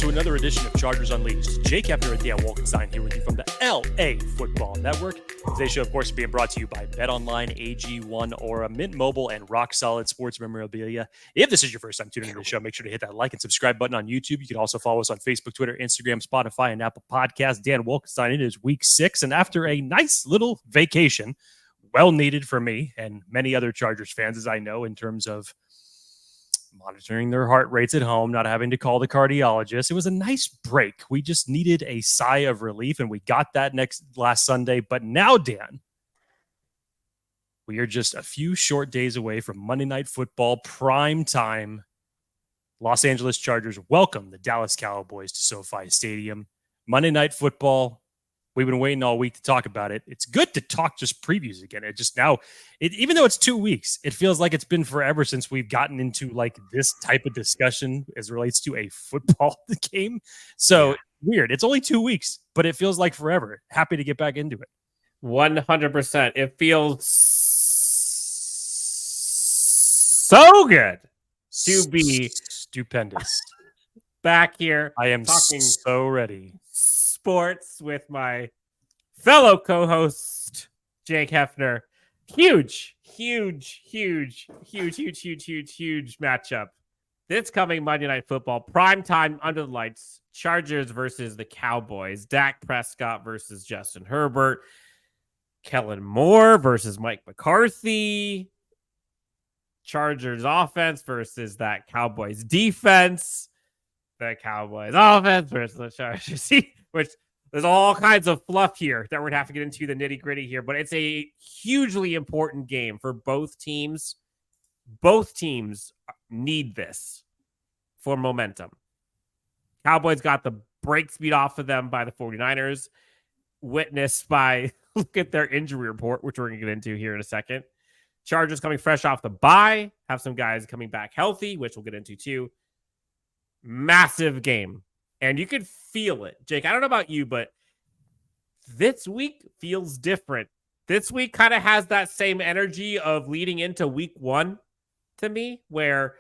to another edition of Chargers Unleashed. Jake Hefner and Dan Wolkenstein here with you from the LA Football Network. Today's show, of course, is being brought to you by BetOnline, AG1, Aura, Mint Mobile, and Rock Solid Sports Memorabilia. If this is your first time tuning into the show, make sure to hit that like and subscribe button on YouTube. You can also follow us on Facebook, Twitter, Instagram, Spotify, and Apple Podcasts. Dan Wolkenstein, it is week 6, and after a nice little vacation, well needed for me and many other Chargers fans, as I know, in terms of monitoring their heart rates at home, not having to call the cardiologist. It was a nice break. We just needed a sigh of relief, and we got that last Sunday. But now, Dan, we are just a few short days away from Monday Night Football, prime time. Los Angeles Chargers welcome the Dallas Cowboys to SoFi Stadium. Monday Night Football. We've been waiting all week to talk about it. It's good to talk just previews again. Even though it's 2 weeks, it feels like it's been forever since we've gotten into like this type of discussion as relates to a football game. So weird. It's only 2 weeks, but it feels like forever. Happy to get back into it. 100%. It feels so good to be stupendous back here. I am talking so ready. Sports with my fellow co-host Jake Hefner. Huge matchup. This coming Monday Night Football, prime time under the lights. Chargers versus the Cowboys. Dak Prescott versus Justin Herbert. Kellen Moore versus Mike McCarthy. Chargers offense versus that Cowboys defense. The Cowboys offense versus the Chargers. Which there's all kinds of fluff here that we're going to have to get into the nitty gritty here, but it's a hugely important game for both teams. Both teams need this for momentum. Cowboys got the brakes beat off of them by the 49ers, witnessed by, look at their injury report, which we're going to get into here in a second. Chargers coming fresh off the bye, have some guys coming back healthy, which we'll get into too. Massive game. And you could feel it. Jake, I don't know about you, but this week feels different. This week kind of has that same energy of leading into week 1 to me, where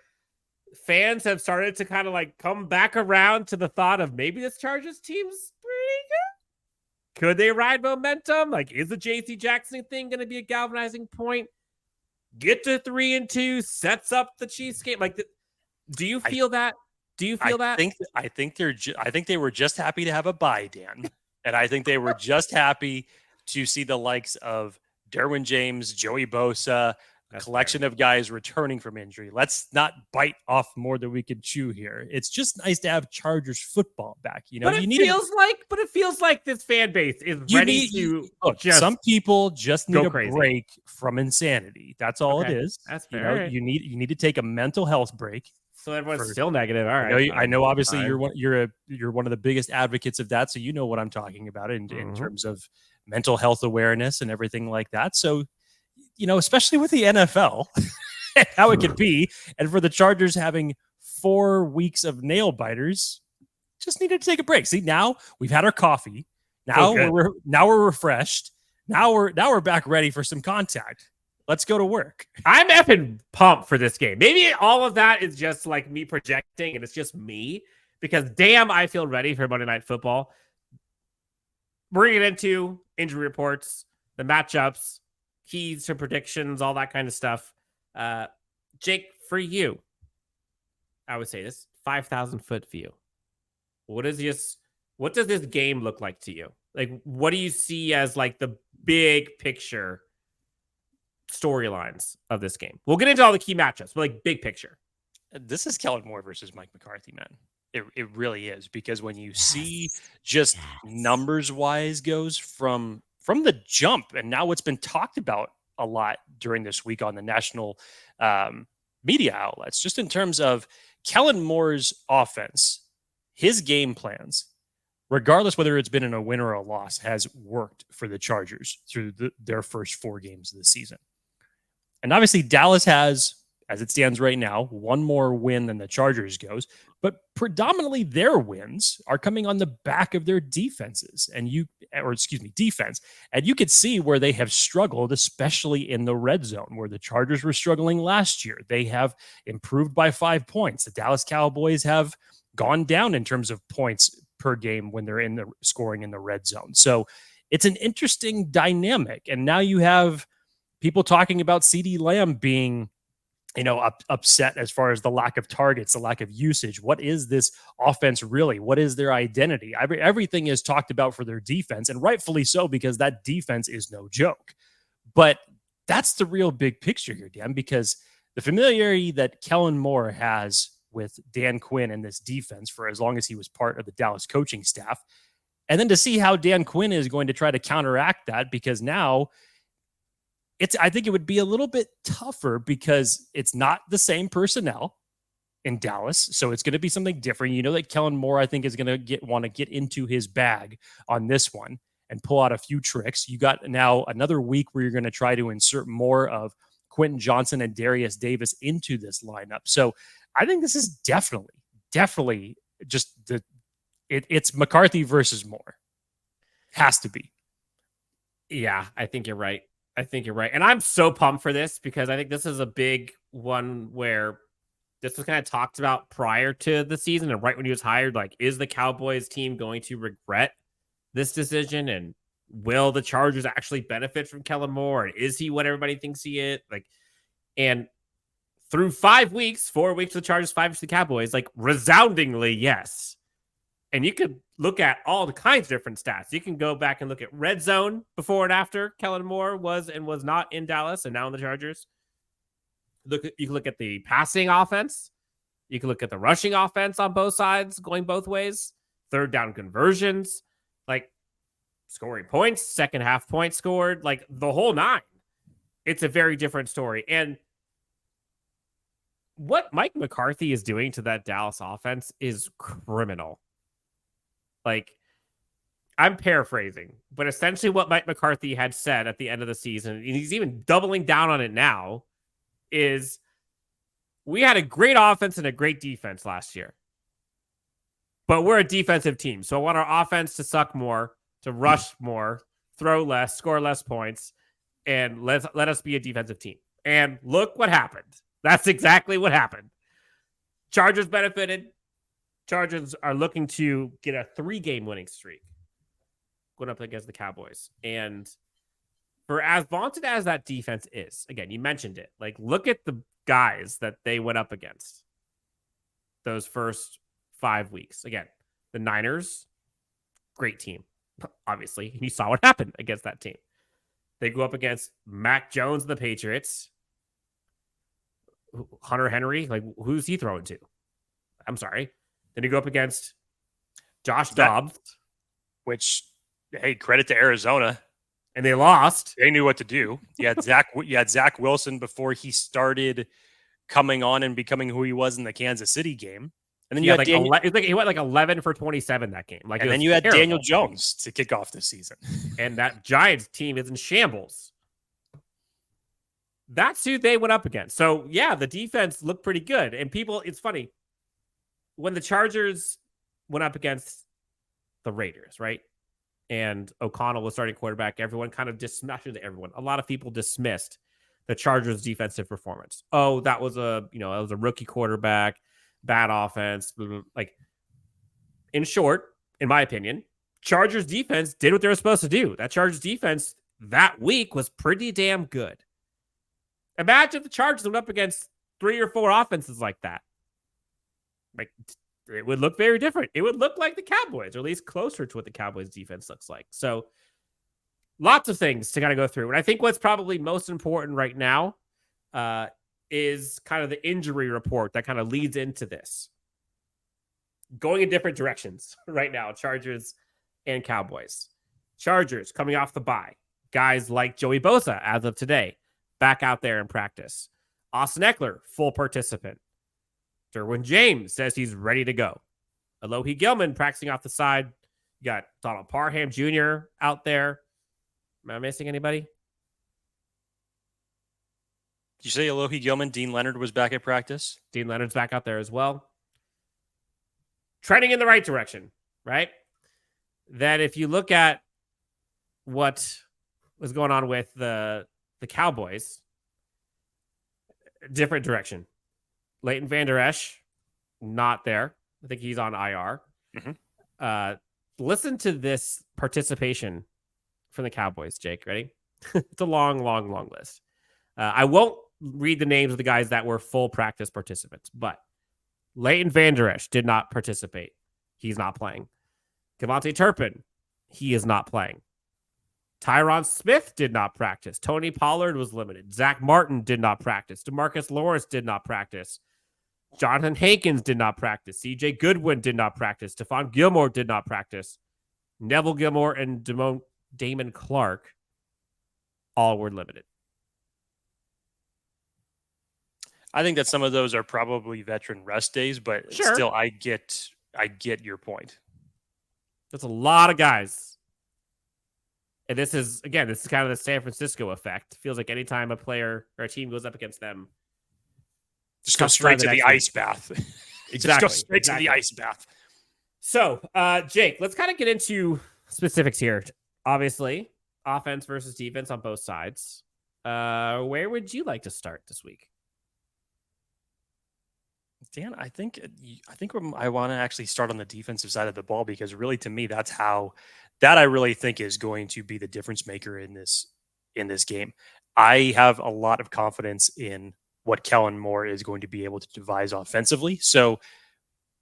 fans have started to kind of like come back around to the thought of maybe this Chargers team's pretty good. Could they ride momentum? Like, is the JC Jackson thing going to be a galvanizing point? Get to 3-2, sets up the Chiefs game. Like, do you feel that? Do you feel that? I think they were just happy to have a bye, Dan. And I think they were just happy to see the likes of Derwin James, Joey Bosa, a collection of guys returning from injury. Let's not bite off more than we can chew here. It's just nice to have Chargers football back. You know, but it feels like this fan base is ready to look. Some people just need a crazy. Break from insanity. That's all it is. That's fair. You need to take a mental health break. So everyone's still negative. All right. I know obviously you're one of the biggest advocates of that. So you know what I'm talking about in terms of mental health awareness and everything like that. So, you know, especially with the NFL, how it could be. And for the Chargers having 4 weeks of nail biters, just needed to take a break. See, now we've had our coffee. Now we're refreshed. Now we're back ready for some contact. Let's go to work. I'm effing pumped for this game. Maybe all of that is just like me projecting and it's just me, because damn, I feel ready for Monday Night Football. We're going to get into injury reports, the matchups, keys to predictions, all that kind of stuff. Jake, for you, I would say this 5,000-foot view. What does this game look like to you? Like, what do you see as like the big picture storylines of this game? We'll get into all the key matchups, but like big picture. This is Kellen Moore versus Mike McCarthy, man. It really is, because when you see just numbers wise goes from the jump, and now it's been talked about a lot during this week on the national media outlets, just in terms of Kellen Moore's offense, his game plans, regardless whether it's been in a win or a loss, has worked for the Chargers through their first 4 games of the season. And obviously Dallas has, as it stands right now, one more win than the Chargers goes, but predominantly their wins are coming on the back of their defenses defense. And you could see where they have struggled, especially in the red zone, where the Chargers were struggling last year. They have improved by 5 points. The Dallas Cowboys have gone down in terms of points per game when they're in the scoring in the red zone. So it's an interesting dynamic. And now you have people talking about CeeDee Lamb being, upset as far as the lack of targets, the lack of usage. What is this offense really? What is their identity? Everything is talked about for their defense, and rightfully so, because that defense is no joke. But that's the real big picture here, Dan, because the familiarity that Kellen Moore has with Dan Quinn and this defense for as long as he was part of the Dallas coaching staff, and then to see how Dan Quinn is going to try to counteract that, because now I think it would be a little bit tougher because it's not the same personnel in Dallas. So it's going to be something different. You know that Kellen Moore, I think, is going to want to get into his bag on this one and pull out a few tricks. You got now another week where you're going to try to insert more of Quentin Johnson and Darius Davis into this lineup. So I think this is definitely just it's McCarthy versus Moore. Has to be. Yeah, I think you're right. And I'm so pumped for this because I think this is a big one where this was kind of talked about prior to the season and right when he was hired. Like, is the Cowboys team going to regret this decision? And will the Chargers actually benefit from Kellen Moore? And is he what everybody thinks he is? Like, and through 4 weeks to the Chargers, 5 weeks to the Cowboys, like resoundingly, yes. And you could look at all the kinds of different stats. You can go back and look at red zone before and after Kellen Moore was and was not in Dallas and now in the Chargers. You can look at the passing offense. You can look at the rushing offense on both sides going both ways. Third down conversions, like scoring points, second half points scored, like the whole nine. It's a very different story. And what Mike McCarthy is doing to that Dallas offense is criminal. Like, I'm paraphrasing, but essentially what Mike McCarthy had said at the end of the season, and he's even doubling down on it now, is we had a great offense and a great defense last year, but we're a defensive team. So I want our offense to suck more, to rush more, throw less, score less points, and let us be a defensive team. And look what happened. That's exactly what happened. Chargers benefited. Chargers are looking to get a 3-game winning streak going up against the Cowboys. And for as vaunted as that defense is, again, you mentioned it. Like, look at the guys that they went up against those first 5 weeks. Again, the Niners, great team, obviously. You saw what happened against that team. They go up against Mac Jones and the Patriots. Hunter Henry, like, who's he throwing to? I'm sorry. Then you go up against Josh Dobbs. Which, hey, credit to Arizona. And they lost. They knew what to do. You had Zach Wilson before he started coming on and becoming who he was in the Kansas City game. And then you had he went like 11 for 27 that game. Like, and then you had terrible. Daniel Jones to kick off the season. And that Giants team is in shambles. That's who they went up against. So, yeah, the defense looked pretty good. And people, it's funny. When the Chargers went up against the Raiders, right? And O'Connell was starting quarterback, everyone kind of dismissed everyone. A lot of people dismissed the Chargers' defensive performance. Oh, that was a rookie quarterback, bad offense. Like, in short, in my opinion, Chargers defense did what they were supposed to do. That Chargers defense that week was pretty damn good. Imagine if the Chargers went up against 3 or 4 offenses like that. Like, it would look very different. It would look like the Cowboys, or at least closer to what the Cowboys defense looks like. So lots of things to kind of go through. And I think what's probably most important right now is kind of the injury report that kind of leads into this. Going in different directions right now, Chargers and Cowboys. Chargers coming off the bye. Guys like Joey Bosa, as of today, back out there in practice. Austin Eckler, full participant. Derwin James says he's ready to go. Alohi Gilman practicing off the side. You got Donald Parham Jr. out there. Am I missing anybody? Did you say Alohi Gilman? Dean Leonard was back at practice? Dean Leonard's back out there as well. Trending in the right direction, right? That if you look at what was going on with the Cowboys, different direction. Leighton Vander Esch, not there. I think he's on IR. Mhm. Listen to this participation from the Cowboys, Jake. Ready? It's a long, long, long list. I won't read the names of the guys that were full practice participants, but Leighton Vander Esch did not participate. He's not playing. Kevontae Turpin, he is not playing. Tyron Smith did not practice. Tony Pollard was limited. Zach Martin did not practice. DeMarcus Lawrence did not practice. Jonathan Hankins did not practice. CJ Goodwin did not practice. Stephon Gilmore did not practice. Neville Gilmore and Damon Clark all were limited. I think that some of those are probably veteran rest days, but still, I get your point. That's a lot of guys. And this is kind of the San Francisco effect. Feels like anytime a player or a team goes up against them, just go straight to the ice bath. Exactly. Just go straight to the ice bath. So, Jake, let's kind of get into specifics here. Obviously, offense versus defense on both sides. Where would you like to start this week? Dan, I think I want to actually start on the defensive side of the ball, because really, to me, that I really think is going to be the difference maker in this game. I have a lot of confidence in what Kellen Moore is going to be able to devise offensively. So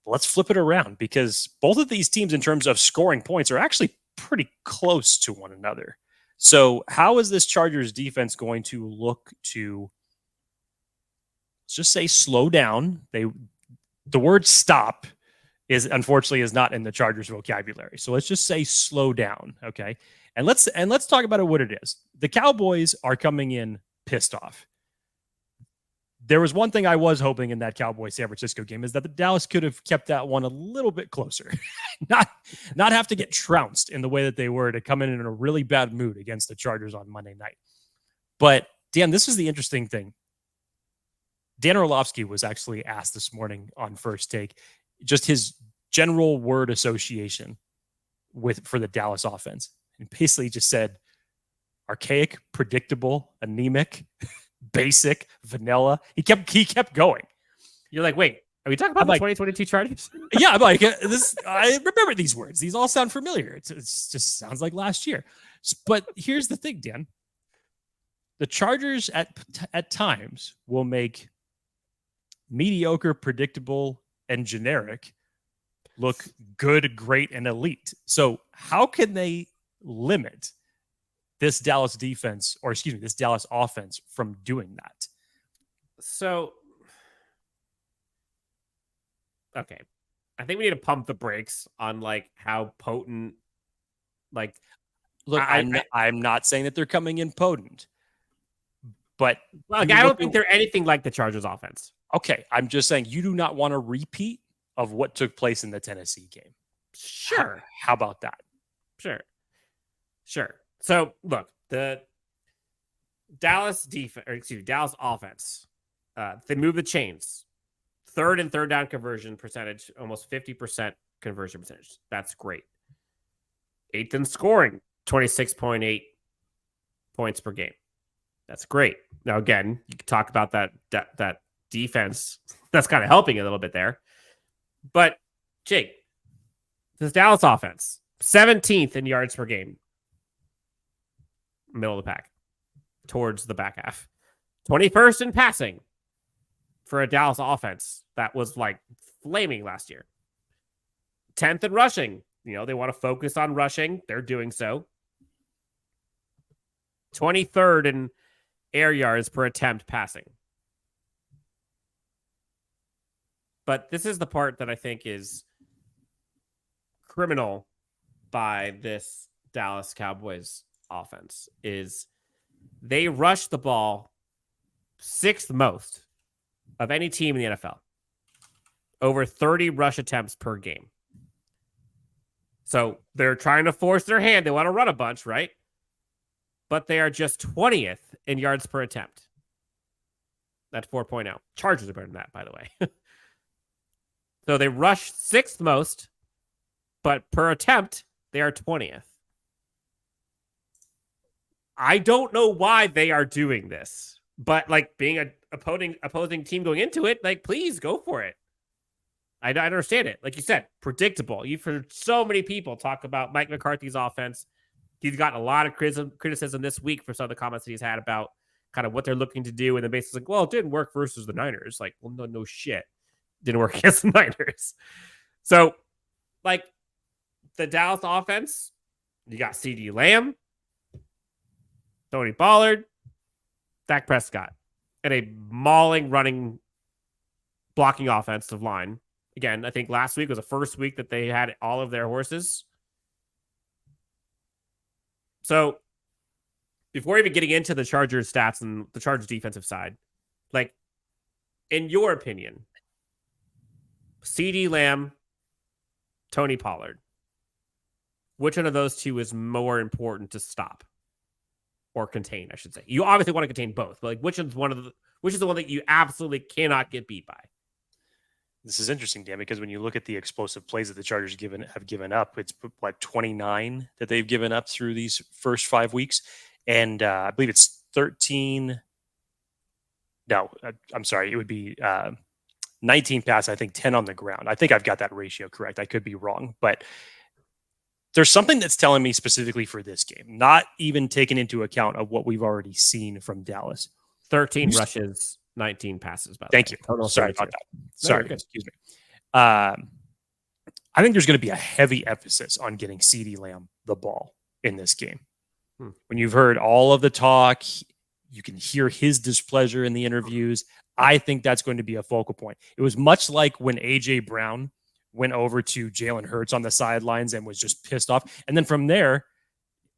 let's flip it around, because both of these teams, in terms of scoring points, are actually pretty close to one another. So how is this Chargers defense going to look to, let's just say, slow down? The word stop is not in the Chargers vocabulary. So let's just say slow down. Okay. And let's talk about it what it is. The Cowboys are coming in pissed off. There was one thing I was hoping in that Cowboys San Francisco game, is that the Dallas could have kept that one a little bit closer, not have to get trounced in the way that they were, to come in a really bad mood against the Chargers on Monday night. But Dan, this is the interesting thing. Dan Orlovsky was actually asked this morning on First Take, just his general word association for the Dallas offense, and basically just said archaic, predictable, anemic, basic, vanilla. He kept going. You're like, wait, are we talking about the 2022 Chargers? Yeah, I'm like, I remember these words. These all sound familiar. It just sounds like last year. But here's the thing, Dan. The Chargers at times will make mediocre, predictable, and generic look good, great, and elite. So how can they limit this Dallas defense, or this Dallas offense, from doing that? So, okay, I think we need to pump the brakes on like how potent. Like, look, I'm not saying that they're coming in potent, but I don't think they're anything like the Chargers offense. Okay, I'm just saying you do not want a repeat of what took place in the Tennessee game. Sure. How about that? Sure. So look, the Dallas offense, they move the chains. Third and third down conversion percentage, almost 50% conversion percentage. That's great. Eighth in scoring, 26.8 points per game. That's great. Now, again, you can talk about that defense. That's kind of helping a little bit there. But, Jake, this Dallas offense, 17th in yards per game. Middle of the pack. Towards the back half. 21st in passing for a Dallas offense that was like flaming last year. 10th in rushing. You know, they want to focus on rushing. They're doing so. 23rd in air yards per attempt passing. But this is the part that I think is criminal by this Dallas Cowboys offense, is they rush the ball 6th most of any team in the NFL. Over 30 rush attempts per game. So they're trying to force their hand. They want to run a bunch, right? But they are just 20th in yards per attempt. That's 4.0. Chargers are better than that, by the way. So they rush 6th most, but per attempt, they are 20th. I don't know why they are doing this, but like being an opposing team going into it, like, please go for it. I understand it. Like you said, predictable. You've heard so many people talk about Mike McCarthy's offense. He's gotten a lot of criticism this week for some of the comments that he's had about kind of what they're looking to do. And then basically like, well, it didn't work versus the Niners. Like, well, no shit. Didn't work against the Niners. So, like, the Dallas offense, you got Ceedee Lamb, Tony Pollard, Dak Prescott, and a mauling running blocking offensive line. Again, I think last week was the first week that they had all of their horses. So before even getting into the Chargers stats and the Chargers defensive side, like, in your opinion, Ceedee Lamb, Tony Pollard, which one of those two is more important to stop or contain, I should say? You obviously want to contain both, but like, which is the one that you absolutely cannot get beat by? This is interesting, Dan, because when you look at the explosive plays that the Chargers have given up, it's like 29 that they've given up through these first 5 weeks. And I believe it's 13. No, I'm sorry. It would be 19 pass, I think 10 on the ground. I think I've got that ratio correct. I could be wrong, but there's something that's telling me specifically for this game, not even taking into account of what we've already seen from Dallas. 13 rushes, 19 passes, by the way. Thank you. Total Sorry about that. Sorry. No, Excuse me. I think there's going to be a heavy emphasis on getting Ceedee Lamb the ball in this game. When you've heard all of the talk, you can hear his displeasure in the interviews. I think that's going to be a focal point. It was much like when A.J. Brown went over to Jalen Hurts on the sidelines and was just pissed off. And then from there,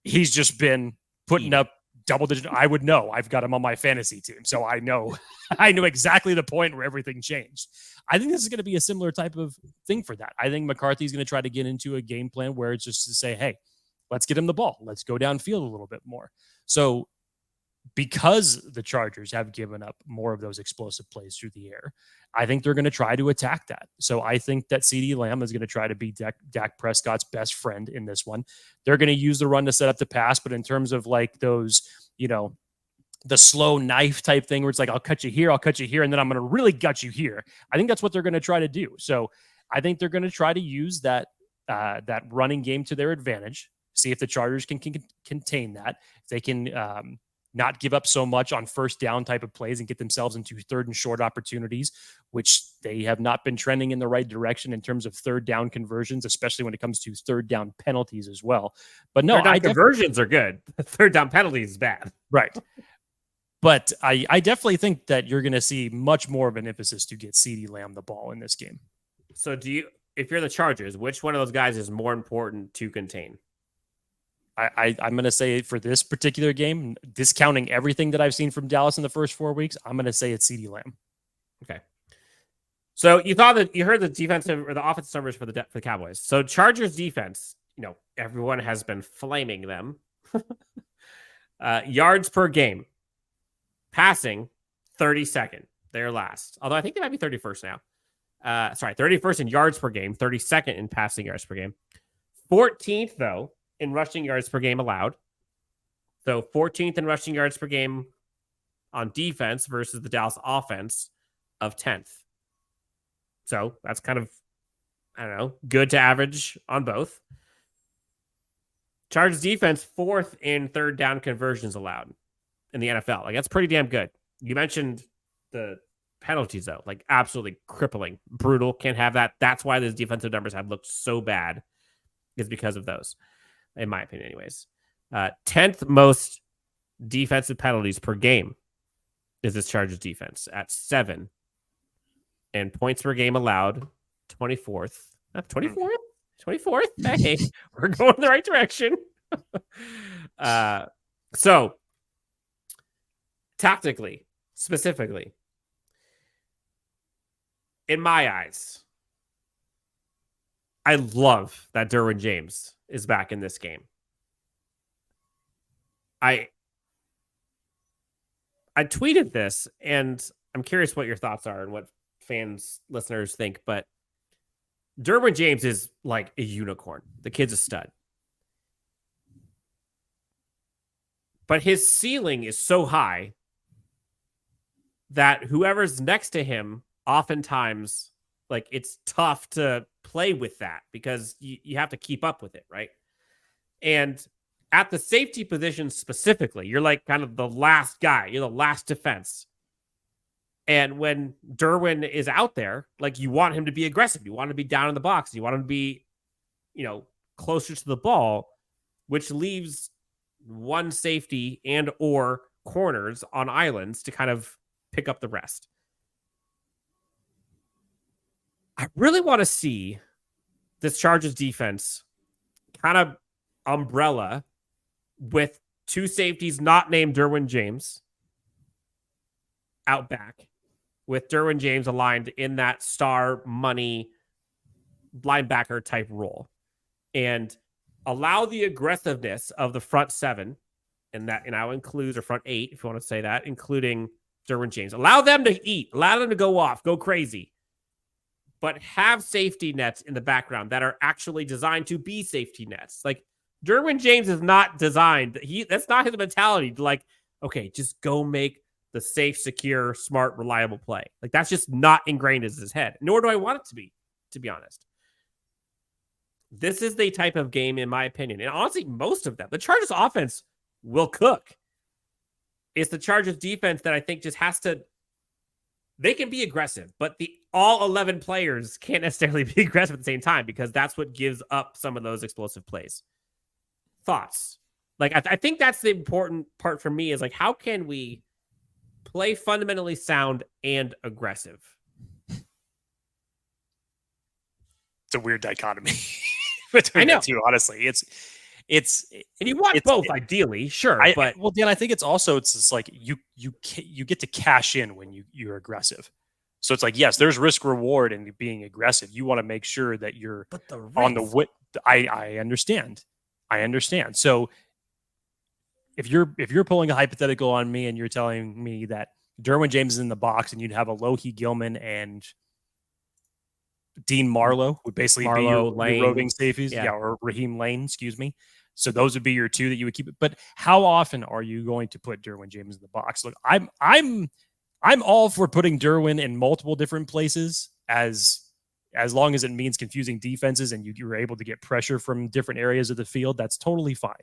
he's just been putting up double-digit. I would know. I've got him on my fantasy team, so I know exactly the point where everything changed. I think this is going to be a similar type of thing for that. I think McCarthy's going to try to get into a game plan where it's just to say, hey, let's get him the ball. Let's go downfield a little bit more. So because the Chargers have given up more of those explosive plays through the air, I think they're going to try to attack that. So I think that Ceedee Lamb is going to try to be Dak Prescott's best friend in this one. They're going to use the run to set up the pass, but in terms of like those, the slow knife type thing where it's like, I'll cut you here, and then I'm going to really gut you here. I think that's what they're going to try to do. So I think they're going to try to use that running game to their advantage. See if the Chargers can contain that. If they can not give up so much on first down type of plays and get themselves into third and short opportunities, which they have not been trending in the right direction in terms of third down conversions, especially when it comes to third down penalties as well. But no, conversions are good. Third down penalties is bad. Right. But I definitely think that you're going to see much more of an emphasis to get Ceedee Lamb the ball in this game. So if you're the Chargers, which one of those guys is more important to contain? I'm going to say for this particular game, discounting everything that I've seen from Dallas in the first 4 weeks, I'm going to say it's Ceedee Lamb. Okay. So you heard the defensive or the offensive numbers for the Cowboys. So Chargers defense, everyone has been flaming them. Yards per game, passing 32nd. They're last. Although I think they might be 31st now. 31st in yards per game, 32nd in passing yards per game. 14th though in rushing yards per game allowed. So 14th in rushing yards per game on defense versus the Dallas offense of 10th. So that's kind of, good to average on both. Chargers defense 4th in third down conversions allowed in the NFL. Like, that's pretty damn good. You mentioned the penalties though, like absolutely crippling, brutal. Can't have that. That's why those defensive numbers have looked so bad, is because of those, in my opinion anyways. 10th most defensive penalties per game is this Chargers defense at 7. And points per game allowed, 24th. 24th? 24th? Hey, we're going in the right direction. So, tactically, specifically, in my eyes, I love that Derwin James is back in this game. I tweeted this, and I'm curious what your thoughts are and what fans, listeners think, but Derwin James is like a unicorn. The kid's a stud. But his ceiling is so high that whoever's next to him oftentimes Like, it's tough to play with that because you have to keep up with it, right? And at the safety position specifically, you're like kind of the last guy. You're the last defense. And when Derwin is out there, like, you want him to be aggressive. You want him to be down in the box. You want him to be, closer to the ball, which leaves one safety and or corners on islands to kind of pick up the rest. I really want to see this Chargers defense kind of umbrella with two safeties not named Derwin James out back, with Derwin James aligned in that star money linebacker type role, and allow the aggressiveness of the front seven, and that now includes, or front eight, if you want to say that, including Derwin James. Allow them to eat, allow them to go off, go crazy, but have safety nets in the background that are actually designed to be safety nets. Like, Derwin James is not designed. That's not his mentality to, like, okay, just go make the safe, secure, smart, reliable play. Like, that's just not ingrained in his head. Nor do I want it to be honest. This is the type of game, in my opinion, and honestly, most of them, the Chargers offense will cook. It's the Chargers defense that I think just has to, they can be aggressive, but all 11 players can't necessarily be aggressive at the same time, because that's what gives up some of those explosive plays. Thoughts? Like, I think that's the important part for me, is like, how can we play fundamentally sound and aggressive? It's a weird dichotomy between the two, honestly. It's and you want both, ideally, sure. But Dan, I think it's just like you get to cash in when you're aggressive. So it's like, yes, there's risk reward in being aggressive. You want to make sure that you're on the wit. I understand. So if you're pulling a hypothetical on me and you're telling me that Derwin James is in the box and you'd have a Lohi Gilman and Dean Marlowe would basically be your roving safeties, or Raheem Lane, excuse me. So those would be your two that you would keep. But how often are you going to put Derwin James in the box? Look, I'm all for putting Derwin in multiple different places as long as it means confusing defenses and you're able to get pressure from different areas of the field. That's totally fine.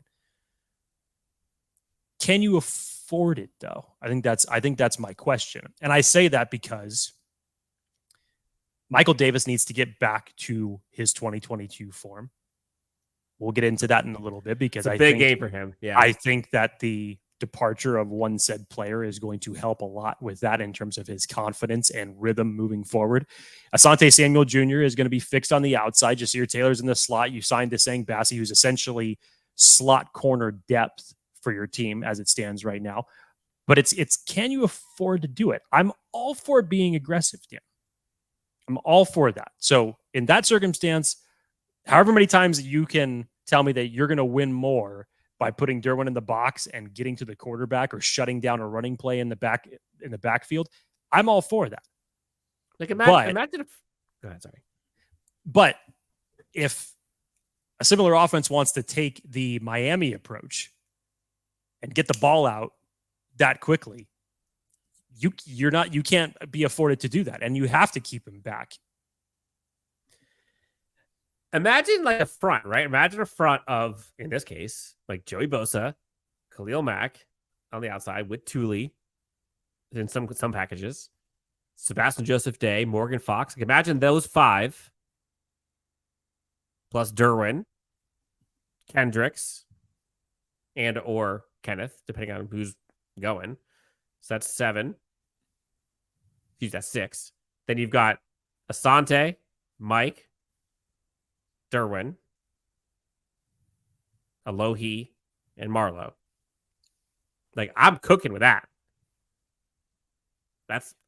Can you afford it, though? I think that's my question. And I say that because Michael Davis needs to get back to his 2022 form. We'll get into that in a little bit, because it's a big game for him. Yeah, I think that the departure of one said player is going to help a lot with that in terms of his confidence and rhythm moving forward. Asante Samuel Jr. is going to be fixed on the outside. Jasir Taylor's in the slot. You signed Desang Bassi, who's essentially slot corner depth for your team as it stands right now. But it's can you afford to do it? I'm all for being aggressive, Dan. I'm all for that. So in that circumstance, however many times you can tell me that you're going to win more by putting Derwin in the box and getting to the quarterback or shutting down a running play in the backfield, I'm all for that. Like, imagine if, go ahead, sorry. But if a similar offense wants to take the Miami approach and get the ball out that quickly, you can't be afforded to do that, and you have to keep him back. Imagine like a front, right? Imagine a front of, in this case, like Joey Bosa, Khalil Mack on the outside with Thule in some packages, Sebastian Joseph Day, Morgan Fox. Like, imagine those five plus Derwin, Kendricks, and or Kenneth, depending on who's going. So that's 7. That's 6. Then you've got Asante, Mike, Derwin, Alohi, and Marlowe. Like, I'm cooking with that.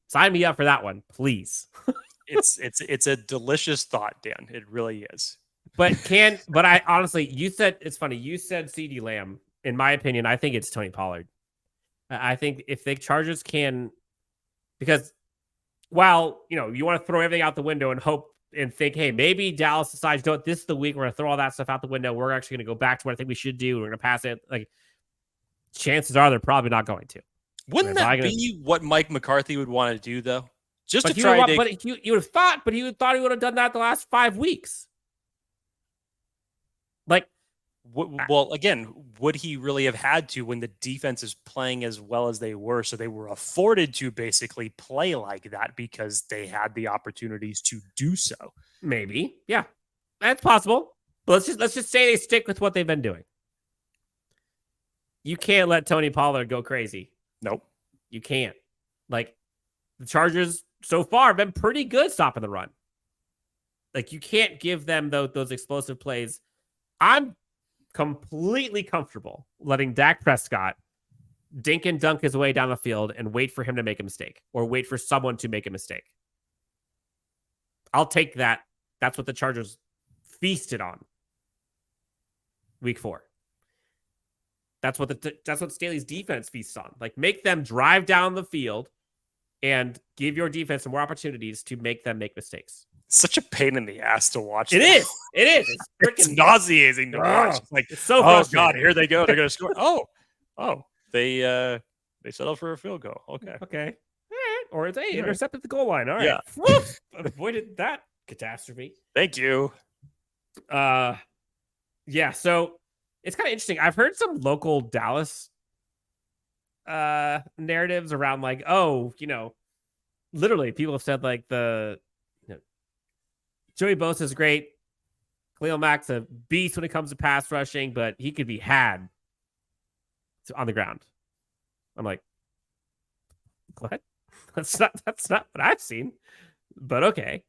Sign me up for that one, please. It's a delicious thought, Dan. It really is. But I honestly, it's funny. You said CeeDee Lamb. In my opinion, I think it's Tony Pollard. I think if the Chargers can, because while, you want to throw everything out the window and hope and think, hey, maybe Dallas decides, this is the week we're going to throw all that stuff out the window. We're actually going to go back to what I think we should do. We're going to pass it. Like, chances are they're probably not going to. Wouldn't that be what Mike McCarthy would want to do, though? just But to try to. But you would have thought, he would have done that the last 5 weeks. Like, well, again, would he really have had to when the defense is playing as well as they were? So they were afforded to basically play like that because they had the opportunities to do so. Maybe, yeah, that's possible. But let's just say they stick with what they've been doing. You can't let Tony Pollard go crazy. Nope, you can't. Like, the Chargers so far have been pretty good stopping the run. Like, you can't give them those explosive plays. I'm completely comfortable letting Dak Prescott dink and dunk his way down the field and wait for him to make a mistake or wait for someone to make a mistake. I'll take that. That's what the Chargers feasted on week 4. That's what Staley's defense feasts on. Like, make them drive down the field and give your defense some more opportunities to make them make mistakes. Such a pain in the ass to watch. It is. It's freaking it's nauseating to watch. It's like, it's so oh god, here they go. They're gonna score. They settled for a field goal. Okay. All right. Or it's intercepted the goal line. All right. Yeah. Avoided that catastrophe. Thank you. Yeah. So it's kind of interesting. I've heard some local Dallas narratives around like, literally people have said like Joey Bosa is great. Khalil Mack's a beast when it comes to pass rushing, but he could be had on the ground. I'm like, what? That's not what I've seen. But okay.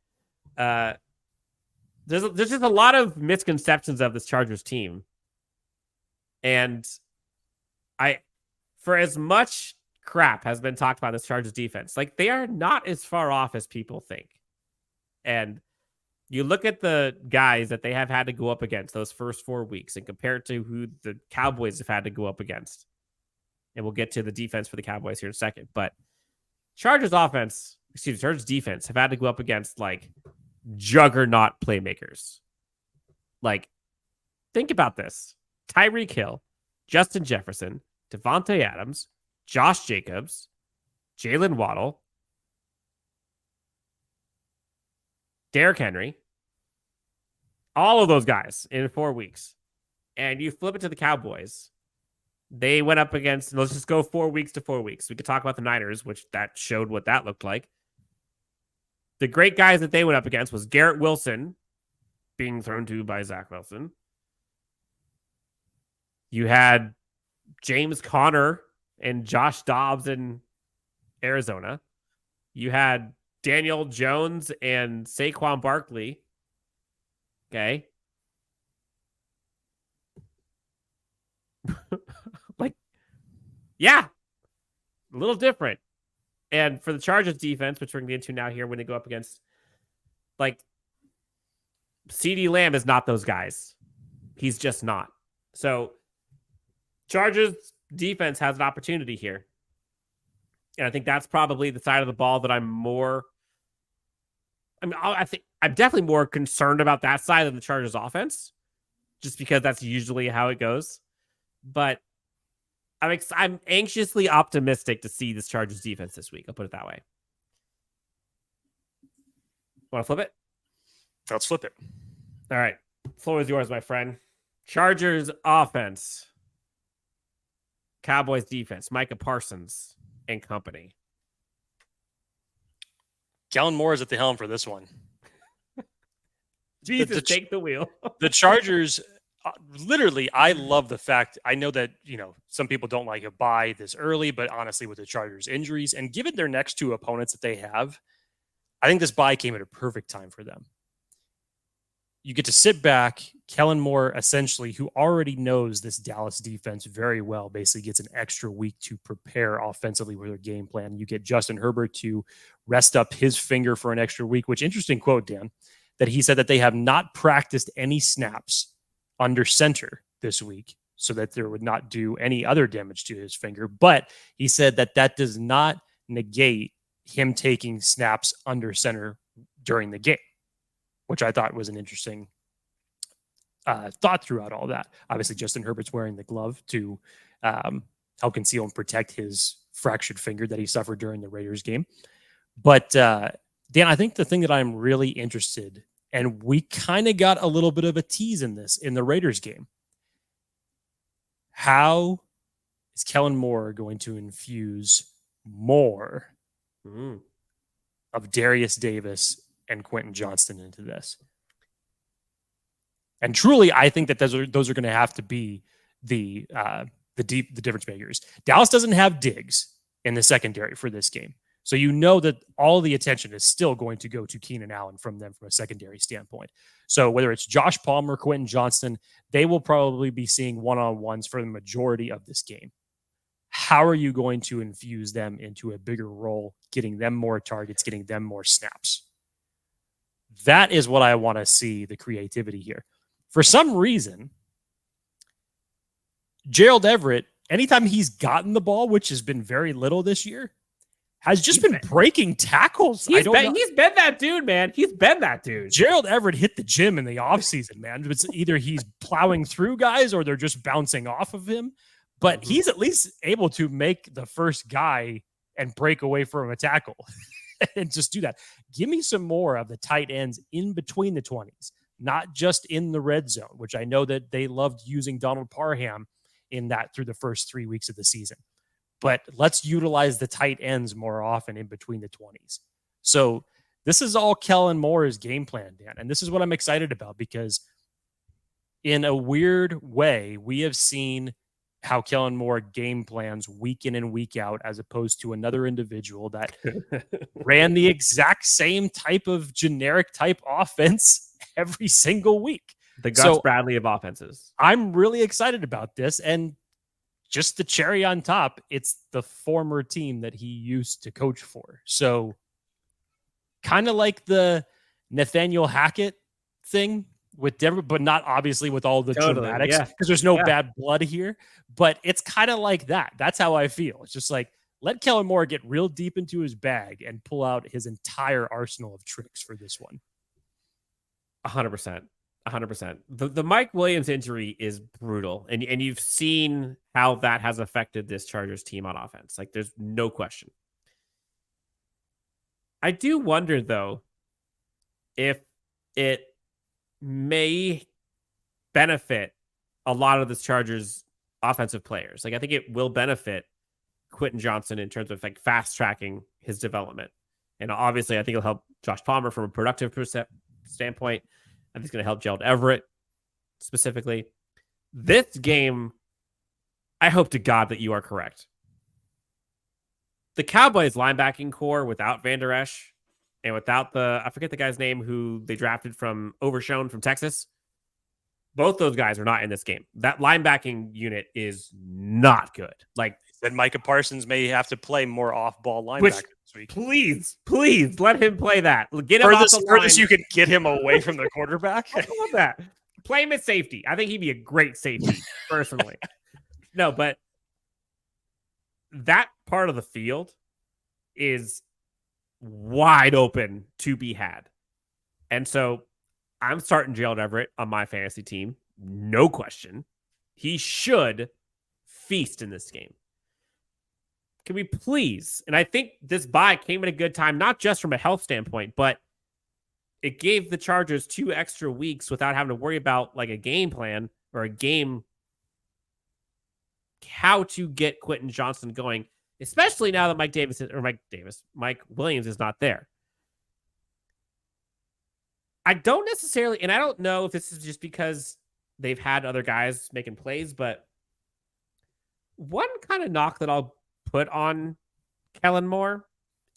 There's just a lot of misconceptions of this Chargers team. And for as much crap has been talked about this Chargers defense, like, they are not as far off as people think. And you look at the guys that they have had to go up against those first 4 weeks and compare it to who the Cowboys have had to go up against. And we'll get to the defense for the Cowboys here in a second. But Chargers defense have had to go up against like juggernaut playmakers. Like, think about this. Tyreek Hill, Justin Jefferson, Devontae Adams, Josh Jacobs, Jalen Waddle, Derrick Henry, all of those guys in 4 weeks. And you flip it to the Cowboys. They went up against, let's just go 4 weeks to 4 weeks. We could talk about the Niners, which that showed what that looked like. The great guys that they went up against was Garrett Wilson being thrown to by Zach Wilson. You had James Conner and Josh Dobbs in Arizona. You had Daniel Jones and Saquon Barkley. Okay. Yeah. A little different. And for the Chargers defense, which we're going to get into now here when they go up against, like, Ceedee Lamb is not those guys. He's just not. So Chargers defense has an opportunity here. And I think that's probably the side of the ball that I think I'm definitely more concerned about that side than the Chargers offense, just because that's usually how it goes. But I'm anxiously optimistic to see this Chargers defense this week. I'll put it that way. Want to flip it? Let's flip it. All right. Floor is yours, my friend. Chargers offense. Cowboys defense. Micah Parsons and company. Kellen Moore is at the helm for this one. Jesus, take the wheel. The Chargers, literally, I love the fact, I know that, some people don't like a bye this early, but honestly, with the Chargers injuries and given their next 2 opponents that they have, I think this bye came at a perfect time for them. You get to sit back. Kellen Moore, essentially, who already knows this Dallas defense very well, basically gets an extra week to prepare offensively with their game plan. You get Justin Herbert to rest up his finger for an extra week, which, interesting quote, Dan, that he said that they have not practiced any snaps under center this week so that there would not do any other damage to his finger. But he said that does not negate him taking snaps under center during the game, which I thought was an interesting thought throughout all that. Obviously, Justin Herbert's wearing the glove to help conceal and protect his fractured finger that he suffered during the Raiders game. But Dan, I think the thing that I'm really interested, and we kind of got a little bit of a tease in this in the Raiders game. How is Kellen Moore going to infuse more of Darius Davis and Quentin Johnston into this? And truly, I think that those are going to have to be the difference makers. Dallas doesn't have Diggs in the secondary for this game. So you know that all the attention is still going to go to Keenan Allen from them from a secondary standpoint. So whether it's Josh Palmer, Quentin Johnston, they will probably be seeing one-on-ones for the majority of this game. How are you going to infuse them into a bigger role, getting them more targets, getting them more snaps? That is what I want to see, the creativity here. For some reason, Gerald Everett, anytime he's gotten the ball, which has been very little this year, has just been breaking tackles. He's been that dude, man. He's been that dude. Gerald Everett hit the gym in the offseason, man. It's either he's plowing through guys or they're just bouncing off of him. But he's at least able to make the first guy and break away from a tackle and just do that. Give me some more of the tight ends in between the 20s, not just in the red zone, which I know that they loved using Donald Parham in that through the first 3 weeks of the season. But let's utilize the tight ends more often in between the 20s. So this is all Kellen Moore's game plan, Dan. And this is what I'm excited about because in a weird way, we have seen how Kellen Moore game plans week in and week out, as opposed to another individual that ran the exact same type of generic type offense every single week. The Gus Bradley of offenses. I'm really excited about this. And just the cherry on top, it's the former team that he used to coach for. So kind of like the Nathaniel Hackett thing with Denver, but not obviously with all the dramatics because there's no bad blood here. But it's kind of like that. That's how I feel. It's just like, let Kellen Moore get real deep into his bag and pull out his entire arsenal of tricks for this one. 100%. 100%. The Mike Williams injury is brutal. And you've seen how that has affected this Chargers team on offense. Like, there's no question. I do wonder, though, if it may benefit a lot of this Chargers offensive players. Like, I think it will benefit Quentin Johnston in terms of like fast tracking his development. And obviously, I think it'll help Josh Palmer from a productive standpoint. I think it's going to help Gerald Everett specifically. This game, I hope to God that you are correct. The Cowboys linebacking core without Van Der Esch and without I forget the guy's name who they drafted from Overshown from Texas. Both those guys are not in this game. That linebacking unit is not good. Like, then Micah Parsons may have to play more off-ball linebacker this week. Please let him play that. Get him off the line. Furthest you could get him away from the quarterback. I love that. Play him at safety. I think he'd be a great safety, personally. No, but that part of the field is wide open to be had. And so I'm starting Gerald Everett on my fantasy team. No question. He should feast in this game. Can we please? And I think this bye came at a good time, not just from a health standpoint, but it gave the Chargers 2 extra weeks without having to worry about like a game plan or a game, how to get Quentin Johnston going, especially now that Mike Williams is not there. I don't necessarily, and I don't know if this is just because they've had other guys making plays, but one kind of knock that I'll put on Kellen Moore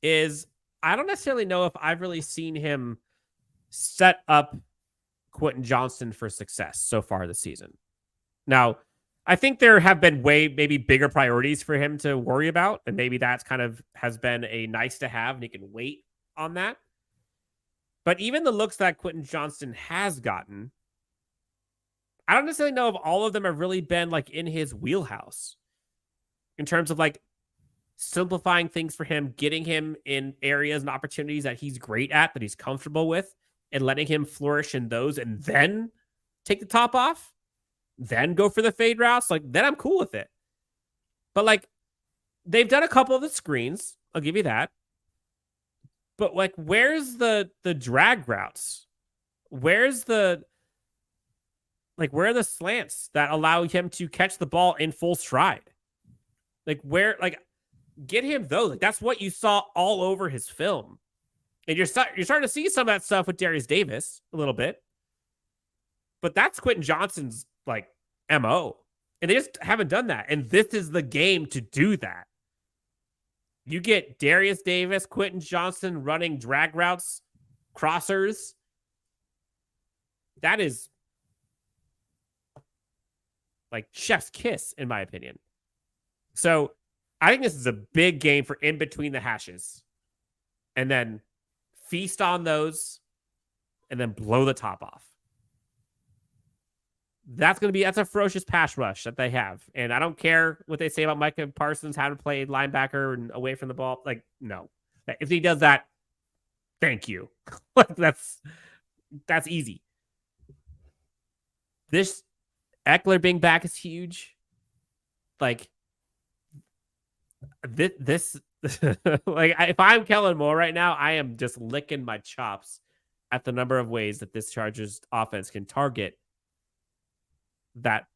is I don't necessarily know if I've really seen him set up Quentin Johnston for success so far this season. Now, I think there have been maybe bigger priorities for him to worry about, and maybe that's kind of has been a nice to have, and he can wait on that. But even the looks that Quentin Johnston has gotten, I don't necessarily know if all of them have really been like in his wheelhouse in terms of like simplifying things for him, getting him in areas and opportunities that he's great at, that he's comfortable with, and letting him flourish in those and then take the top off, then go for the fade routes. Like, then I'm cool with it. But like, they've done a couple of the screens. I'll give you that. But like, where's the drag routes? Where's the where are the slants that allow him to catch the ball in full stride? Get him those. Like, that's what you saw all over his film. And you're starting to see some of that stuff with Darius Davis a little bit. But that's Quentin Johnston's MO. And they just haven't done that. And this is the game to do that. You get Darius Davis, Quentin Johnston running drag routes, crossers. That is chef's kiss, in my opinion. So I think this is a big game for in between the hashes. And then feast on those and then blow the top off. That's a ferocious pass rush that they have. And I don't care what they say about Micah Parsons, how to play linebacker and away from the ball. No. If he does that, thank you. That's easy. This Eckler being back is huge. This if I'm Kellen Moore right now, I am just licking my chops at the number of ways that this Chargers offense can target that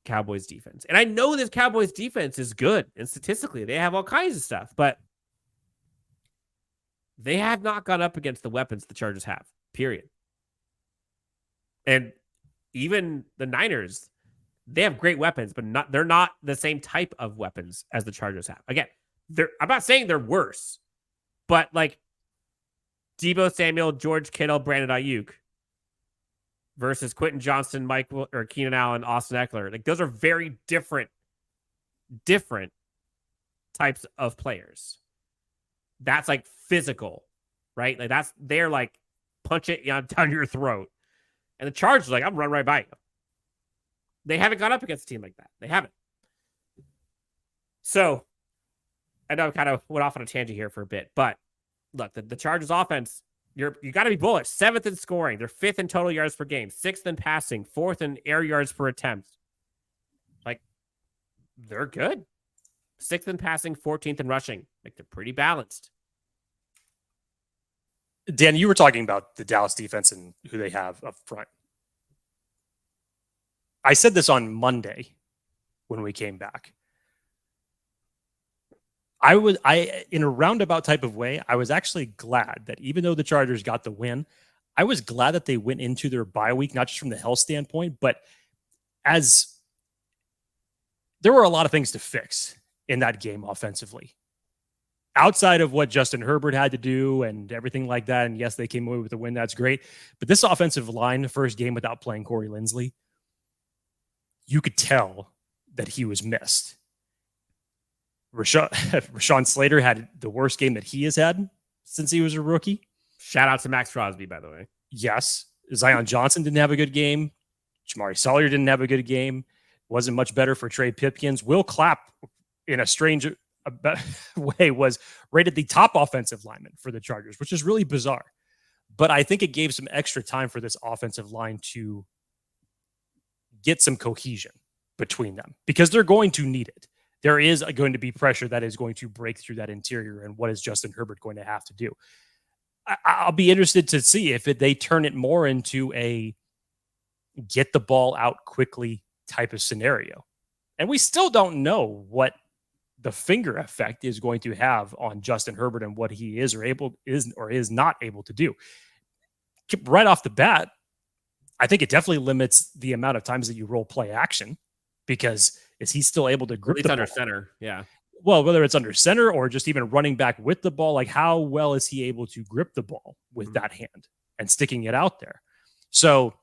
Cowboys defense. And I know this Cowboys defense is good, and statistically they have all kinds of stuff, but they have not gone up against the weapons the Chargers have, period. And even the Niners, they have great weapons, but they're not the same type of weapons as the Chargers have. Again, I'm not saying they're worse, but Deebo Samuel, George Kittle, Brandon Ayuk versus Quentin Johnston, Keenan Allen, Austin Eckler. Those are very different types of players. That's physical, right? They're punch it down your throat. And the Chargers I'm run right by you. They haven't gone up against a team like that. They haven't. So I know I kind of went off on a tangent here for a bit, but look, the Chargers offense, you got to be bullish. 7th in scoring. They're 5th in total yards per game, 6th in passing, 4th in air yards per attempt. They're good. 6th in passing, 14th in rushing. They're pretty balanced. Dan, you were talking about the Dallas defense and who they have up front. I said this on Monday when we came back. In a roundabout type of way, I was actually glad that even though the Chargers got the win, I was glad that they went into their bye week, not just from the health standpoint, but as there were a lot of things to fix in that game offensively. Outside of what Justin Herbert had to do and everything like that, and yes, they came away with a win, that's great. But this offensive line, the first game without playing Corey Linsley, you could tell that he was missed. Rashawn Slater had the worst game that he has had since he was a rookie. Shout out to Max Crosby, by the way. Yes. Zion Johnson didn't have a good game. Jamari Sawyer didn't have a good game. Wasn't much better for Trey Pipkins. Will Clapp, in a strange way, was rated the top offensive lineman for the Chargers, which is really bizarre. But I think it gave some extra time for this offensive line to get some cohesion between them because they're going to need it. There is going to be pressure that is going to break through that interior. And what is Justin Herbert going to have to do? I'll be interested to see if they turn it more into a get the ball out quickly type of scenario. And we still don't know what the finger effect is going to have on Justin Herbert and what he is or is not able to do. Right off the bat, I think it definitely limits the amount of times that you roll play action because is he still able to grip the ball? Under center, yeah. Well, whether it's under center or just even running back with the ball, how well is he able to grip the ball with that hand and sticking it out there? So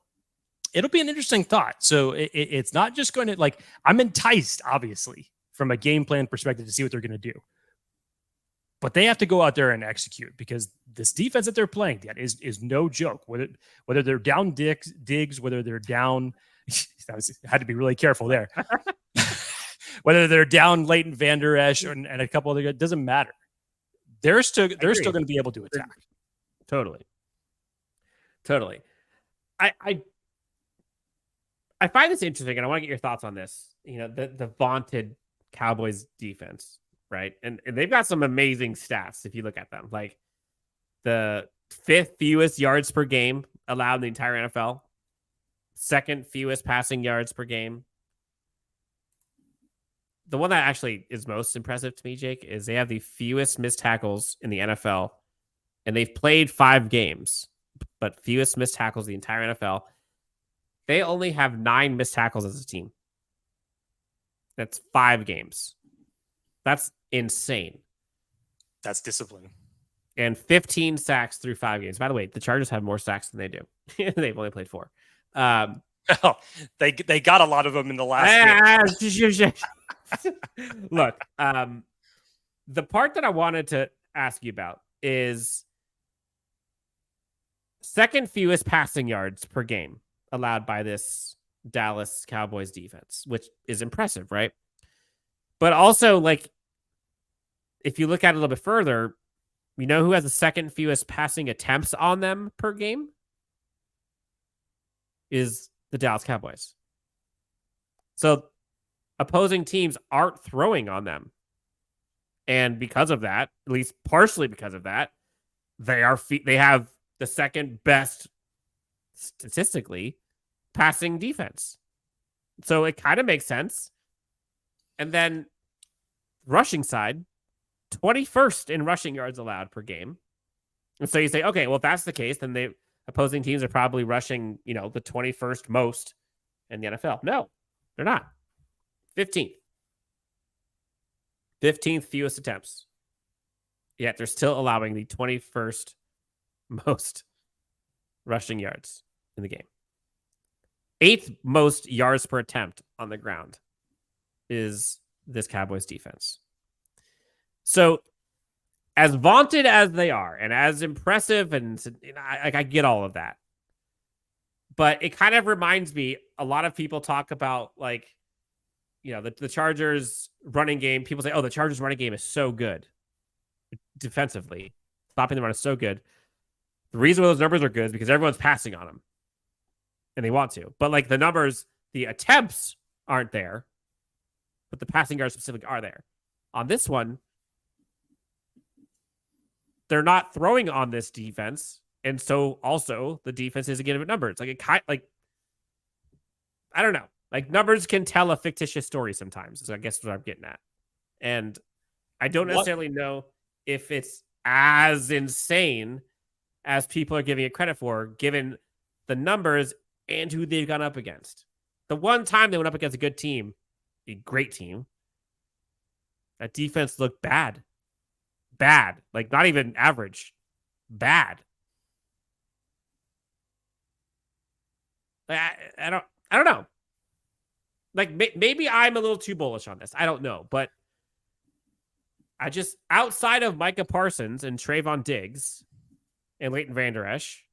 it'll be an interesting thought. So it's not just going to I'm enticed, obviously, from a game plan perspective to see what they're going to do. But they have to go out there and execute because this defense that they're playing is no joke. Whether they're down Diggs, whether they're down, I had to be really careful there. Whether they're down Leighton Vander Esch and a couple other guys, it doesn't matter. They're still going to be able to attack. Totally. I find this interesting, and I want to get your thoughts on this. The vaunted Cowboys defense, right? And they've got some amazing stats if you look at them. the 5th fewest yards per game allowed in the entire NFL. 2nd fewest passing yards per game. The one that actually is most impressive to me, Jake, is they have the fewest missed tackles in the NFL, and they've played 5 games, but fewest missed tackles in the entire NFL. They only have 9 missed tackles as a team. That's 5 games. That's insane. That's discipline. And 15 sacks through 5 games. By the way, the Chargers have more sacks than they do. They've only played 4. They got a lot of them in the last game. Look, the part that I wanted to ask you about is 2nd fewest passing yards per game allowed by this Dallas Cowboys defense, which is impressive, right? But also, like, if you look at it a little bit further, you know who has the 2nd fewest passing attempts on them per game? Is the Dallas Cowboys. So opposing teams aren't throwing on them. And because of that, at least partially because of that, they have the 2nd best statistically passing defense. So it kind of makes sense. And then rushing side, 21st in rushing yards allowed per game. And so you say, okay, well, if that's the case, then opposing teams are probably rushing, the 21st most in the NFL. No, they're not. 15th. 15th fewest attempts. Yet they're still allowing the 21st most rushing yards in the game. 8th most yards per attempt on the ground is this Cowboys defense. So as vaunted as they are and as impressive, and I get all of that, but it kind of reminds me, a lot of people talk about, like, the Chargers running game. People say, oh, the Chargers running game is so good defensively. Stopping the run is so good. The reason why those numbers are good is because everyone's passing on them and they want to. But like the numbers, the attempts aren't there, but the passing yards specifically are there. On this one, they're not throwing on this defense. And so also the defense isn't getting numbers. I don't know. Like, numbers can tell a fictitious story sometimes, is I guess what I'm getting at. And I don't necessarily know if it's as insane as people are giving it credit for, given the numbers and who they've gone up against. The one time they went up against a good team, a great team, that defense looked bad. Bad. Like, not even average. Bad. I don't know. Like, maybe I'm a little too bullish on this. I don't know. But I just, outside of Micah Parsons and Trayvon Diggs and Leighton Vander Esch,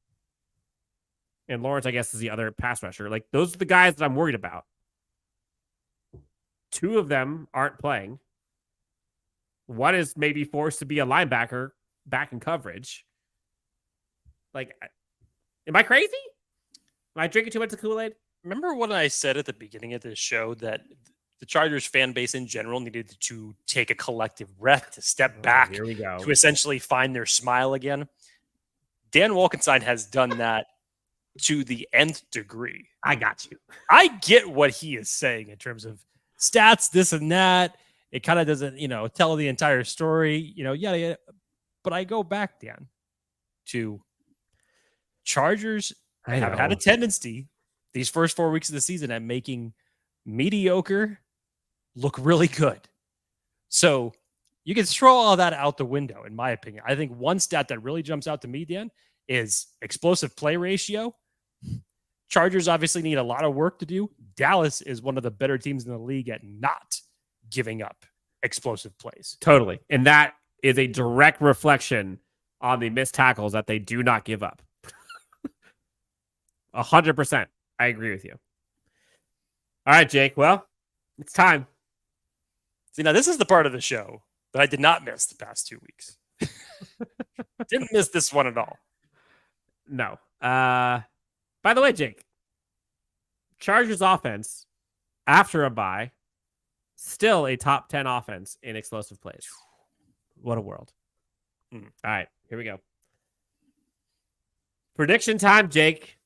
and Lawrence, I guess, is the other pass rusher, like, those are the guys that I'm worried about. 2 of them aren't playing. One is maybe forced to be a linebacker back in coverage. Like, am I crazy? Am I drinking too much of Kool-Aid? Remember what I said at the beginning of this show, that the Chargers fan base in general needed to take a collective breath, to step back, here we go, to essentially find their smile again? Dan Wolkenstein has done that to the nth degree. I got you. I get what he is saying in terms of stats, this and that. It kind of doesn't, tell the entire story, yada, yada. But I go back, Dan, to Chargers have had a tendency these first 4 weeks of the season at making mediocre look really good. So you can throw all that out the window, in my opinion. I think one stat that really jumps out to me, Dan, is explosive play ratio. Chargers obviously need a lot of work to do. Dallas is one of the better teams in the league at not giving up explosive plays. Totally. And that is a direct reflection on the missed tackles that they do not give up. 100%. I agree with you. All right, Jake. Well, it's time. See, now this is the part of the show that I did not miss the past 2 weeks. Didn't miss this one at all. No. By the way, Jake, Chargers offense, after a bye, still a top 10 offense in explosive plays. What a world. All right, here we go. Prediction time, Jake.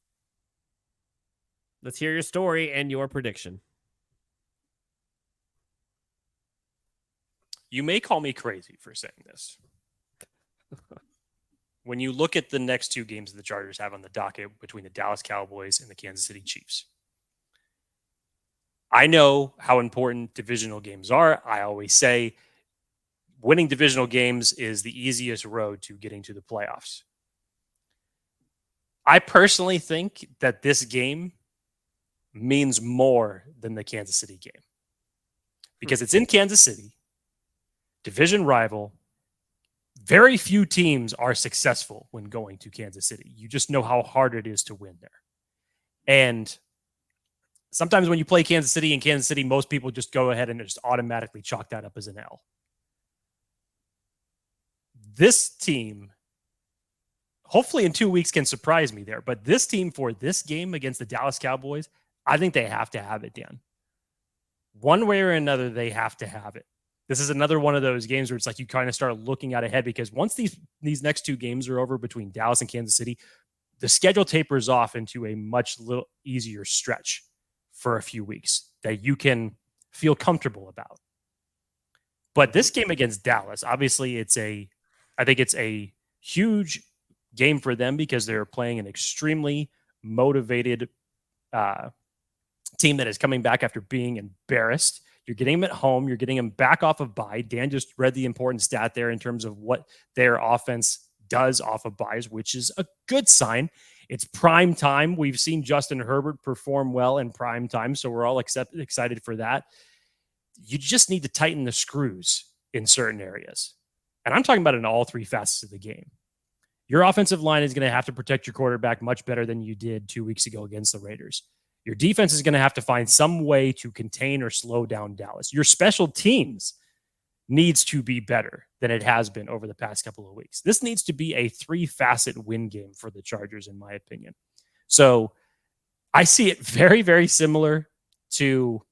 Let's hear your story and your prediction. You may call me crazy for saying this. When you look at the next two games the Chargers have on the docket between the Dallas Cowboys and the Kansas City Chiefs, I know how important divisional games are. I always say winning divisional games is the easiest road to getting to the playoffs. I personally think that this game means more than the Kansas City game because it's in Kansas City, division rival. Very few teams are successful when going to Kansas City. You just know how hard it is to win there. And sometimes when you play Kansas City in Kansas City, most people just go ahead and just automatically chalk that up as an L. This team, hopefully in 2 weeks, can surprise me there. But this team for this game against the Dallas Cowboys, I think they have to have it, Dan. One way or another, they have to have it. This is another one of those games where it's like you kind of start looking out ahead because once these next two games are over between Dallas and Kansas City, the schedule tapers off into a much little easier stretch for a few weeks that you can feel comfortable about. But this game against Dallas, obviously I think it's a huge game for them because they're playing an extremely motivated team that is coming back after being embarrassed. You're getting them at home. You're getting them back off of bye. Dan just read the important stat there in terms of what their offense does off of byes, which is a good sign. It's prime time. We've seen Justin Herbert perform well in prime time, so we're all excited for that. You just need to tighten the screws in certain areas. And I'm talking about in all three facets of the game. Your offensive line is going to have to protect your quarterback much better than you did 2 weeks ago against the Raiders. Your defense is going to have to find some way to contain or slow down Dallas. Your special teams needs to be better than it has been over the past couple of weeks. This needs to be a 3-facet win game for the Chargers, in my opinion. So I see it very, very similar to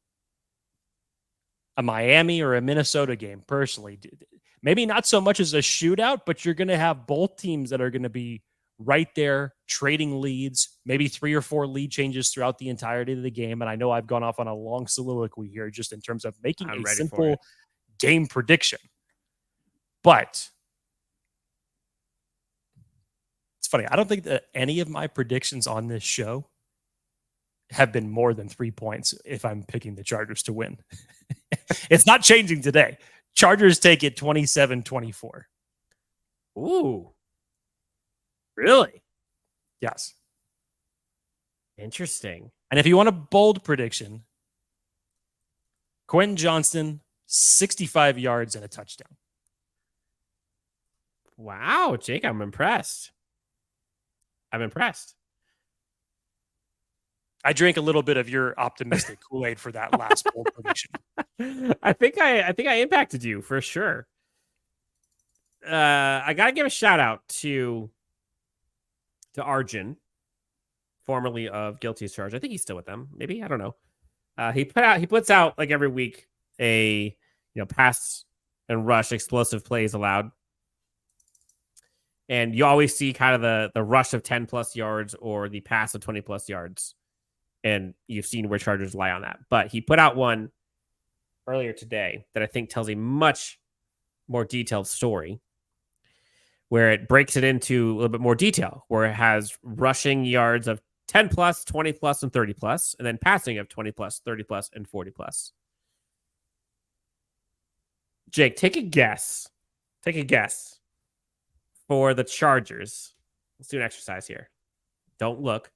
a Miami or a Minnesota game, personally. Maybe not so much as a shootout, but you're going to have both teams that are going to be right there, trading leads, maybe 3 or 4 lead changes throughout the entirety of the game. And I know I've gone off on a long soliloquy here just in terms of making a simple game prediction. But it's funny. I don't think that any of my predictions on this show have been more than 3 points if I'm picking the Chargers to win. It's not changing today. Chargers take it 27-24. Ooh. Really? Yes. Interesting. And if you want a bold prediction, Quentin Johnston, 65 yards and a touchdown. Wow, Jake, I'm impressed. I drank a little bit of your optimistic Kool-Aid for that last bold prediction. I think I impacted you for sure. I gotta give a shout out to Arjun, formerly of Guilty as Charged. I think he's still with them. Maybe, I don't know. He puts out like every week a pass and rush explosive plays allowed. And you always see kind of the rush of 10 plus yards or the pass of 20 plus yards. And you've seen where Chargers lie on that. But he put out one earlier today that I think tells a much more detailed story, where it breaks it into a little bit more detail, where it has rushing yards of 10 plus, 20 plus, and 30 plus, and then passing of 20 plus, 30 plus, and 40 plus. Jake, take a guess. For the Chargers. Let's do an exercise here. Don't look.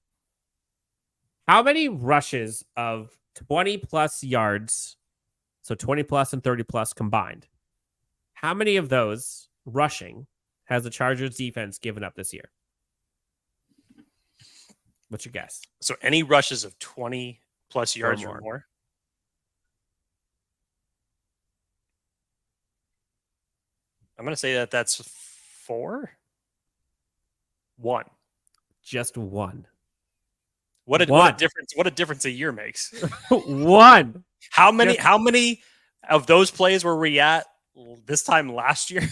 How many rushes of 20 plus yards, so 20 plus and 30 plus combined, how many of those rushing has the Chargers defense given up this year? What's your guess? So any rushes of 20 plus yards or more? I'm going to say that's 4. 1. Just 1. What a difference a year makes. 1. How many of those plays were we at this time last year?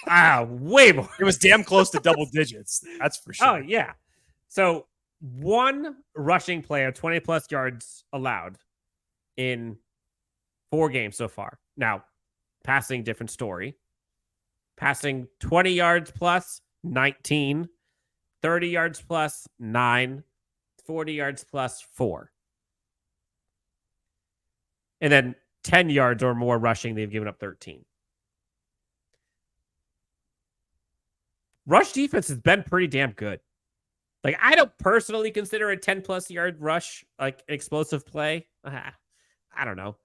Way more. It was damn close to double digits. That's for sure. Oh, yeah. So one rushing player, 20 plus yards allowed in 4 games so far. Now, passing, different story. Passing 20 yards plus, 19. 30 yards plus, 9. 40 yards plus, 4. And then 10 yards or more rushing, they've given up 13. Rush defense has been pretty damn good. Like, I don't personally consider a 10-plus yard rush like an explosive play. I don't know.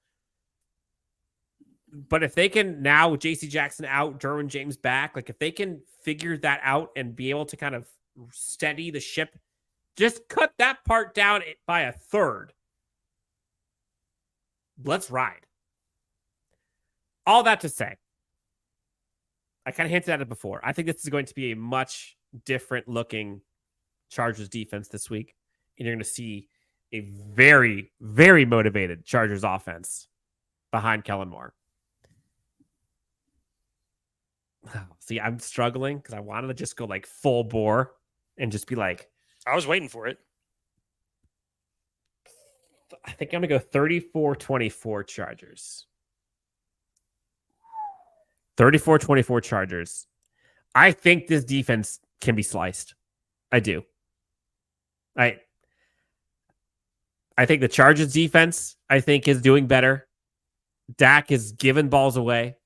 But if they can now, with J.C. Jackson out, Derwin James back, like if they can figure that out and be able to kind of steady the ship, just cut that part down by a third. Let's ride. All that to say, I kind of hinted at it before. I think this is going to be a much different looking Chargers defense this week. And you're going to see a very, very motivated Chargers offense behind Kellen Moore. See, I'm struggling because I wanted to just go like full bore and just be like, I was waiting for it. I think I'm going to go 34-24 Chargers. 34-24 Chargers. I think this defense can be sliced. I do. I think the Chargers defense, I think, is doing better. Dak is giving balls away.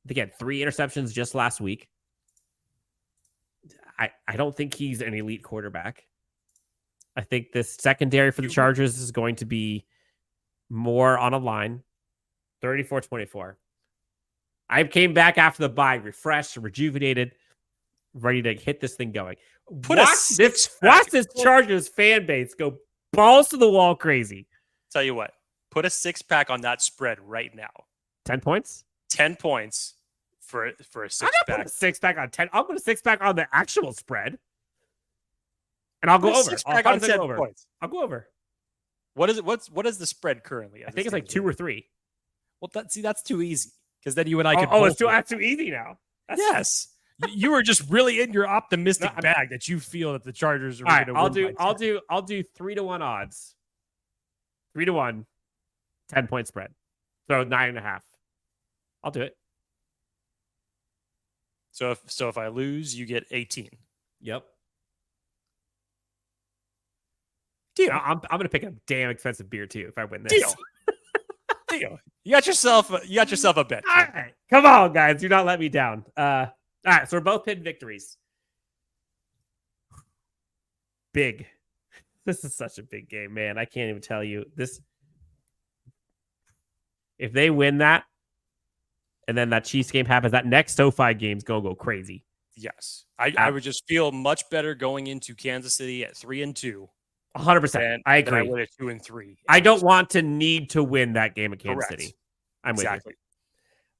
I think he had 3 interceptions just last week. I don't think he's an elite quarterback. I think this secondary for the Chargers is going to be more on a line. 34-24. I came back after the bye, refreshed, rejuvenated, ready to hit this thing going. Watch this Chargers fan base go balls to the wall crazy. Tell you what, put a 6-pack on that spread right now. 10 points? 10 points for a 6-pack. I'm not putting a 6-pack on 10. I'll put a 6-pack on the actual spread. And I'll go over. 6-pack on 10 points. I'll go over. What is it? What is the spread currently? I think it's like 2 or 3. Well, that's too easy. Because then you and I could. That's too easy now. Yes. You were just really in your optimistic bag that you feel that the Chargers are going to win. I'll do 3-1 odds. 3-1, 10-point spread. So 9.5. I'll do it. So if I lose, you get 18. Yep. Deal. I'm gonna pick a damn expensive beer too if I win this. Deal. You got yourself a bet. All right. Come on, guys. Do not let me down. All right. So we're both pinned victories. Big. This is such a big game, man. I can't even tell you this. If they win that, and then that Chiefs game happens, that next SoFi game's gonna go crazy. Yes. I would just feel much better going into Kansas City at 3-2. 100%. I agree. I win at 2-3. I don't want to need to win that game at Kansas City. I'm with you.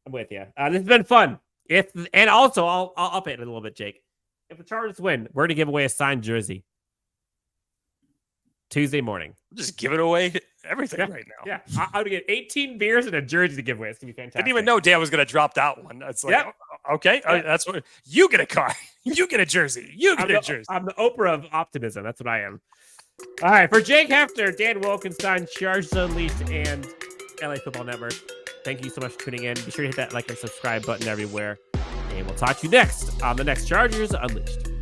I'm with you. This has been fun. And also I'll up it a little bit, Jake. If the Chargers win, we're gonna give away a signed jersey Tuesday morning. I'm just giving away everything right now. Yeah, I'm gonna get 18 beers and a jersey to give away. It's gonna be fantastic. Didn't even know Dan was gonna drop that one. It's like, okay, that's what you get a car, you get a jersey, you get a jersey. I'm the Oprah of optimism. That's what I am. All right, for Jake Hefner, Dan Wolkenstein, Chargers Unleashed, and LA Football Network. Thank you so much for tuning in. Be sure to hit that like and subscribe button everywhere. And we'll talk to you next on the next Chargers Unleashed.